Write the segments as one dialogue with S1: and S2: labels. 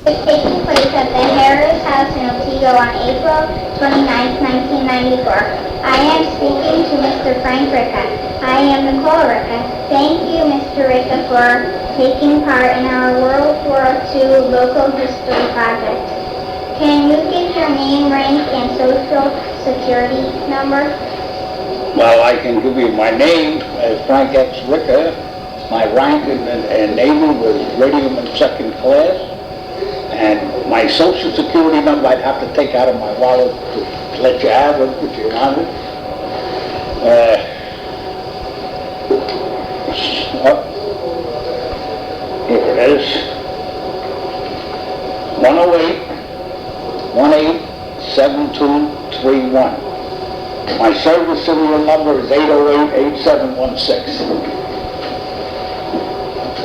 S1: is taking place at the Harris House in Otego on April 29, 1994. I am speaking to Mr. Frank Ricca. I am Nicole Ricca. Thank you, Mr. Ricca, for taking part in our World War II local history project. Can you give your name, rank, and social security number?
S2: Well, I can give you my name, Frank X. Ricca. My rank in the Navy was radium in second class. And my social security number I'd have to take out of my wallet to let you have it if you want it. Here it is. 108-18-7231. My service serial number is 808-8716.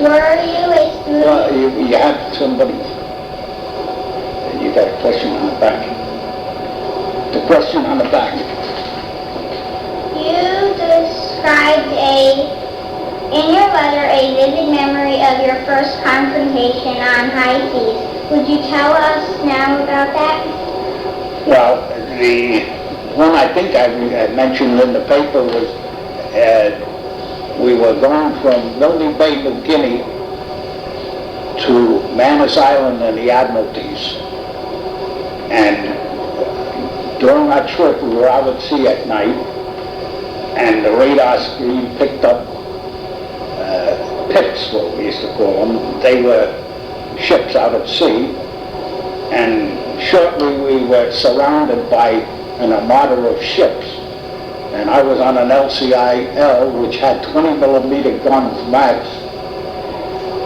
S1: Were you a student?
S2: You have somebody. You got a question on the back. The question on the back.
S1: You described in your letter a vivid memory of your first confrontation on high seas. Would you tell us now about that?
S2: Well, the one I think I mentioned in the paper was we were going from Lyautey Bay, New Guinea to Manus Island and the Admiralties. And during our trip, we were out at sea at night, and the radar screen picked up pips, what we used to call them. They were ships out at sea, and shortly we were surrounded by an armada of ships. And I was on an LCIL, which had 20 millimeter guns max.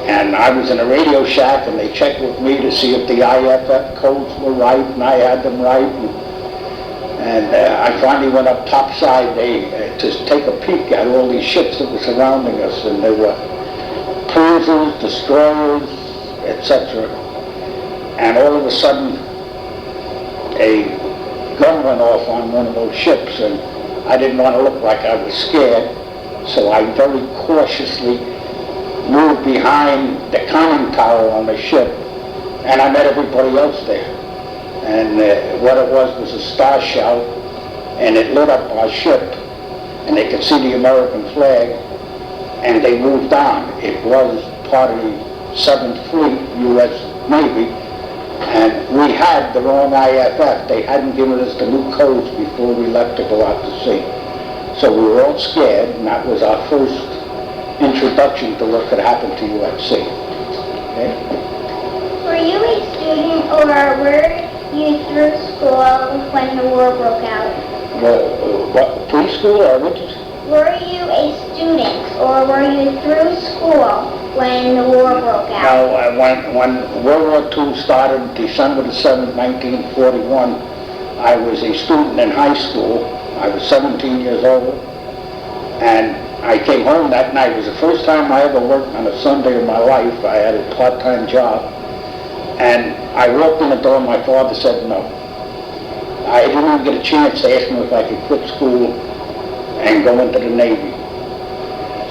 S2: And I was in a radio shack, and they checked with me to see if the IFF codes were right, and I had them right. And I finally went up topside to take a peek at all these ships that were surrounding us, and there were cruisers, destroyers, etc. And all of a sudden, a gun went off on one of those ships, and I didn't want to look like I was scared, so I very cautiously moved behind the conning tower on the ship, and I met everybody else there. And what it was a star shout, and it lit up our ship, and they could see the American flag, and they moved on. It was part of the 7th Fleet, U.S. Navy, and we had the wrong IFF. They hadn't given us the new codes before we left to go out to sea. So we were all scared, and that was our first introduction to what could happen to you at sea. Okay?
S1: Were you a student, or were you through school when the war broke out?
S2: What, preschool or what?
S1: Were you a student, or were you through school when the war broke out?
S2: No, when World War II started, December the 7th, 1941, I was a student in high school. I was 17 years old, and I came home that night. It was the first time I ever worked on a Sunday in my life. I had a part-time job, and I walked in the door, and my father said no. I didn't even get a chance to ask him if I could quit school and go into the Navy.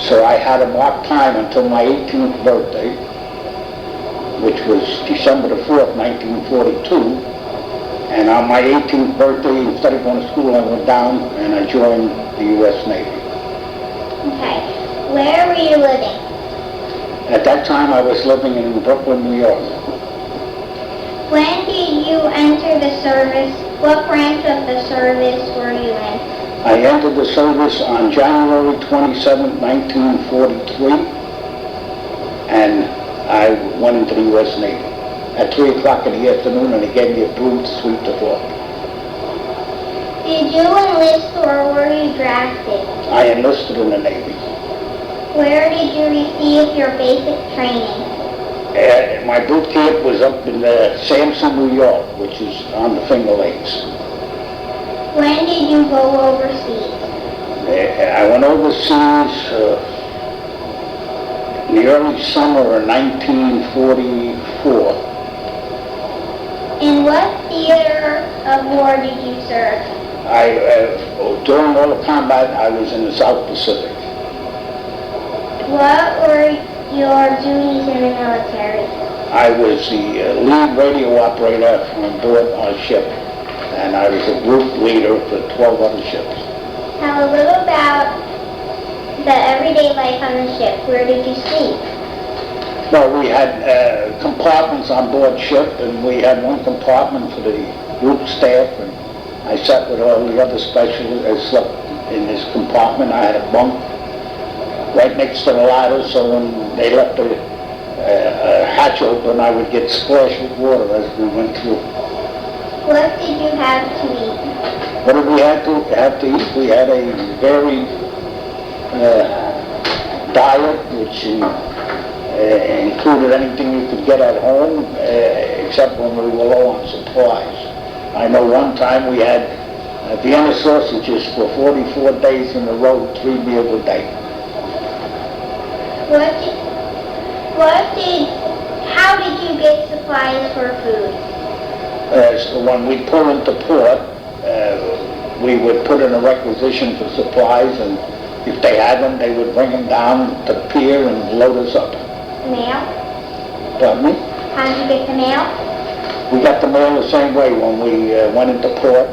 S2: So I had a marked time until my 18th birthday, which was December the 4th, 1942. And on my 18th birthday, instead of going to school, I went down and I joined the U.S. Navy.
S1: Okay. Where were you living?
S2: At that time, I was living in Brooklyn, New York.
S1: When did you enter the service? What branch of the service were you in?
S2: I entered the service on January 27, 1943, and I went into the U.S. Navy at 3 o'clock in the afternoon, and they gave me a broom to sweep the floor.
S1: Did you enlist, or were you drafted?
S2: I enlisted in the Navy.
S1: Where did you receive your basic training?
S2: My boot camp was up in Sampson, New York, which is on the Finger Lakes.
S1: When did you go overseas?
S2: I went overseas in the early summer of 1944.
S1: In what theater of war did you serve?
S2: During all the combat, I was in the South Pacific.
S1: What were your duties in the military?
S2: I was the lead radio operator on board our ship, and I was a group leader for 12 other ships.
S1: Tell a little about the everyday life on the ship. Where did you sleep?
S2: Well, we had compartments on board ship, and we had one compartment for the group staff, and I sat with all the other specialists. I slept in this compartment. I had a bunk right next to the ladder, so when they left the hatch open, I would get splashed with water as we went through.
S1: What did you have to eat?
S2: What did we have to eat? We had a varied diet, which included anything you could get at home, except when we were low on supplies. I know one time we had Vienna sausages for 44 days in a row, 3 meals a day.
S1: How did you get supplies for food?
S2: So when we pull into port, we would put in a requisition for supplies, and if they had them, they would bring them down to the pier and load us up.
S1: The mail?
S2: Pardon me?
S1: How did you get the mail?
S2: We got the mail the same way. When we went into port,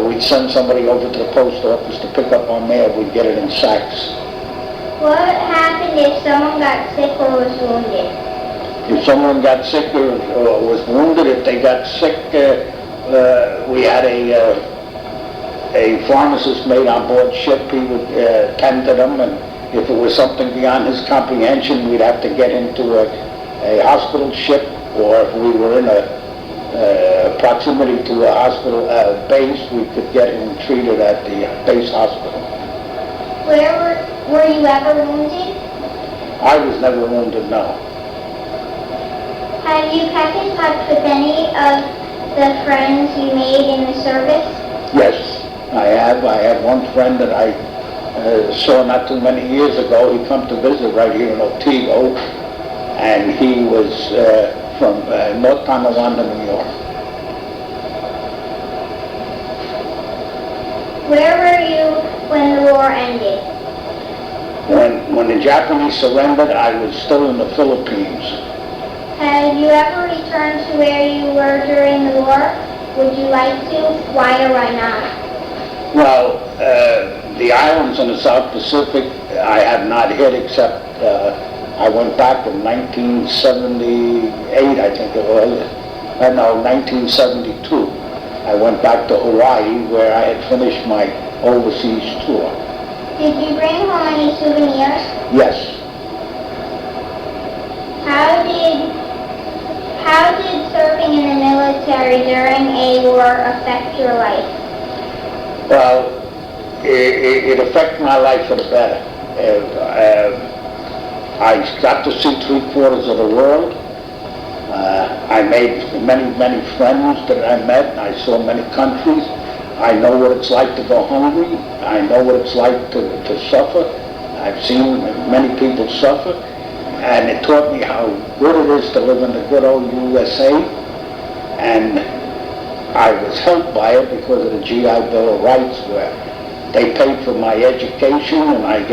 S2: we'd send somebody over to the post office to pick up our mail. We'd get it in sacks.
S1: What happened if someone got sick or was wounded?
S2: If someone got sick or was wounded, if they got sick, we had a pharmacist made on board ship. He would tend to them, and if it was something beyond his comprehension, we'd have to get into a hospital ship, or if we were in a proximity to a hospital base, we could get him treated at the base hospital.
S1: Were you ever wounded?
S2: I was never wounded, no.
S1: Have you kept in touch with any of the friends you made in the service?
S2: Yes, I have. I had one friend that I saw not too many years ago. He come to visit right here in Otego, and he was from North Tonawanda, New York.
S1: Where were you when the war ended?
S2: When the Japanese surrendered, I was still in the Philippines.
S1: Have you ever returned to where you were during the war? Would you like to? Why or why not?
S2: Well, the islands in the South Pacific I have not hit, except I went back in 1978, I think it was. No, 1972. I went back to Hawaii, where I had finished my overseas tour.
S1: Did you bring home any souvenirs?
S2: Yes.
S1: How did serving in the military during a war affect your life?
S2: Well, it affected my life for the better. I got to see 3/4 of the world. I made many friends that I met. I saw many countries. I know what it's like to go hungry. I know what it's like to suffer. I've seen many people suffer, and it taught me how good it is to live in the good old USA. And I was helped by it because of the GI Bill of Rights, where they paid for my education, and I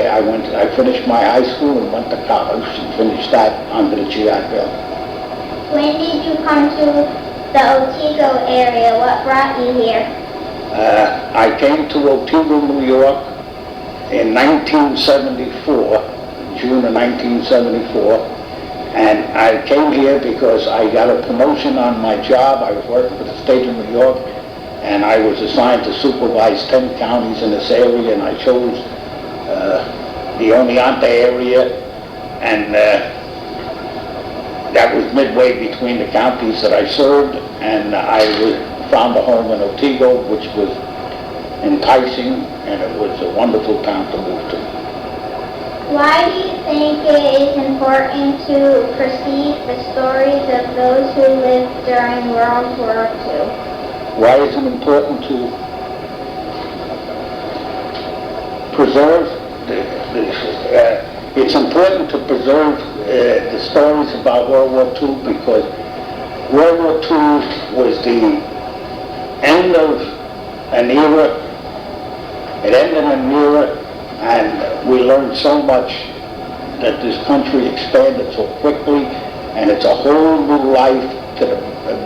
S2: finished my high school and went to college and finished that under the GI Bill.
S1: When did you come to the Otego area? What brought you here?
S2: I came to Otego, New York in 1974, June of 1974, and I came here because I got a promotion on my job. I was working for the state of New York, and I was assigned to supervise 10 counties in this area, and I chose the Oneonta area, and that was midway between the counties that I served, and I found a home in Otego, which was enticing, and it was a wonderful town to move to.
S1: Why do you think it is important to preserve the stories of those who lived during World War II?
S2: Why is it important to preserve it's important to preserve the stories about World War II, because World War II was the end of an era. It ended an era, and we learned so much, that this country expanded so quickly, and it's a whole new life to the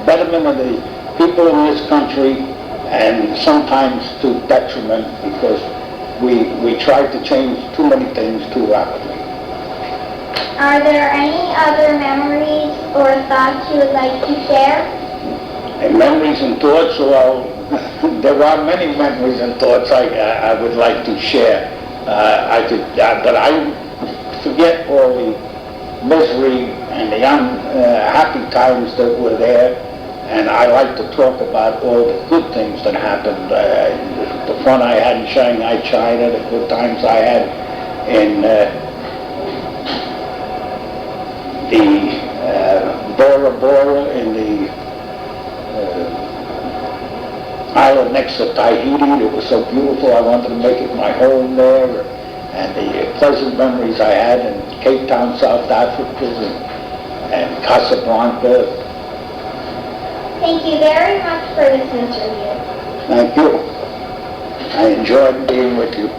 S2: betterment of the people in this country, and sometimes to detriment because we try to change too many things too rapidly.
S1: Are there any other memories or thoughts you would like to share?
S2: And memories and thoughts, well, there are many memories and thoughts I would like to share. But I forget all the misery and the unhappy times that were there, and I like to talk about all the good things that happened. The fun I had in Shanghai, China, the good times I had in the Bora Bora, in the island next to Tahiti. It was so beautiful. I wanted to make it my home there. And the pleasant memories I had in Cape Town, South Africa, and Casablanca.
S1: Thank you very much for this interview.
S2: Thank you. I enjoyed being with you.